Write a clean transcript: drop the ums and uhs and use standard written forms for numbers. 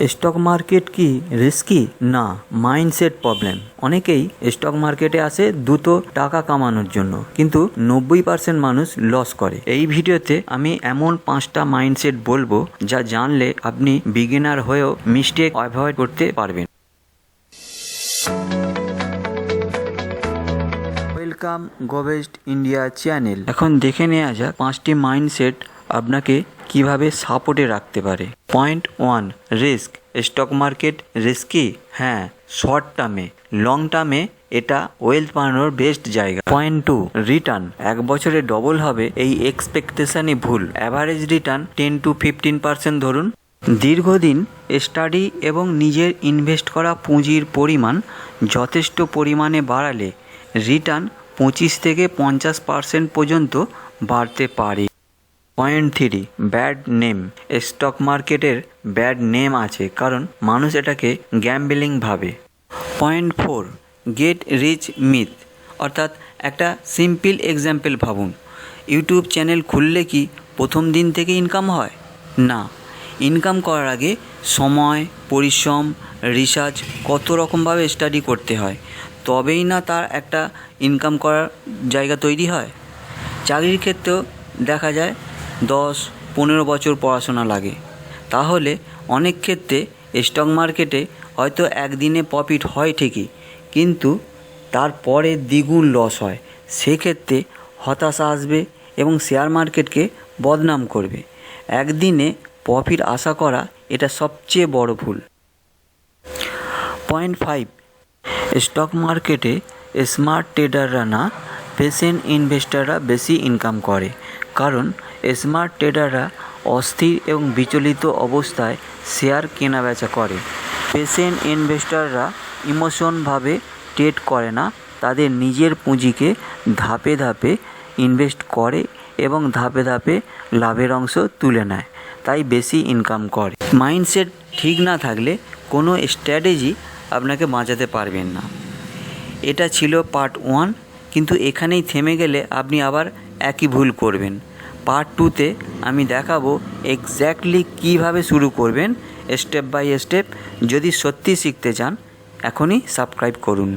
Stock market কি risky? না, mindset problem. অনেকেই স্টক মার্কেটে আসে দ্রুত টাকা কামানোর জন্য, কিন্তু 90% মানুষ লস করে। এই ভিডিওতে আমি এমন 5টা মাইন্ডসেট বলবো যা জানলে আপনি বিগিনার হয়েও মিস্টেক অ্যাভয়েড করতে পারবেন। Welcome go best India channel. এখন দেখে নেওয়া যাক 5টি মাইন্ডসেট আপনাকে কিভাবে সাপোর্টে রাখতে পারে। Point 1, risk. Stock market risky? হ্যাঁ, শর্ট টার্মে। লং টার্মে এটা ওয়েলথ বানানোর বেস্ট জায়গা। Point 2, return. 1 বছরে ডবল হবে এই এক্সপেকটেশনই ভুল। অ্যাভারেজ রিটার্ন 10 to 15% ধরুন। দীর্ঘদিন স্টাডি এবং নিজের ইনভেস্ট করা পুঁজির পরিমাণ যথেষ্ট পরিমাণে বাড়ালে রিটার্ন 25 থেকে 50% পর্যন্ত বাড়তে পারে। Point 3, bad name. স্টক মার্কেটের ব্যাড নেম আছে কারণ মানুষ এটাকে গ্যাম্বলিং ভাবে। Point 4, get rich myth. অর্থাৎ একটা সিম্পল এক্সাম্পল ভাবুন। ইউটিউব চ্যানেল খুললে কি প্রথম দিন থেকে ইনকাম হয়? না, ইনকাম করার আগে সময়, পরিশ্রম, রিসার্চ কত রকমভাবে স্টাডি করতে হয়, তবেই না তার একটা ইনকাম করার জায়গা তৈরি হয়। চাকরির ক্ষেত্রেও দেখা যায় 10-15 বছর পড়াশোনা লাগে। তাহলে অনেক ক্ষেত্রে স্টক মার্কেটে হয়তো একদিনে প্রফিট হয় ঠিকই, কিন্তু তারপরে দ্বিগুণ লস হয়। সেক্ষেত্রে হতাশা আসবে এবং শেয়ার মার্কেটকে বদনাম করবে। একদিনে প্রফিট আশা করা এটা সবচেয়ে বড় ভুল। পয়েন্ট 5, স্টক মার্কেটে স্মার্ট ট্রেডাররা না, পেশেন্ট ইনভেস্টাররা বেশি ইনকাম করে। কারণ স্মার্ট ট্রেডাররা অস্থির এবং বিচলিত অবস্থায় শেয়ার কেনাবেচা করে। পেশেন্ট ইনভেস্টাররা ইমোশনভাবে ট্রেড করে না, তাদের নিজের পুঁজিকে ধাপে ধাপে ইনভেস্ট করে এবং ধাপে ধাপে লাভের অংশ তুলে নেয়, তাই বেশি ইনকাম করে। মাইন্ডসেট ঠিক না থাকলে কোনো স্ট্র্যাটেজি আপনাকে বাঁচাতে পারবেন না। এটা ছিল পার্ট 1, কিন্তু এখানেই থেমে গেলে আপনি আবার একই ভুল করবেন। পার্ট 2তে আমি দেখাবো এক্স্যাক্টলি কীভাবে শুরু করবেন, স্টেপ বাই স্টেপ। যদি সত্যি শিখতে চান এখনই সাবস্ক্রাইব করুন।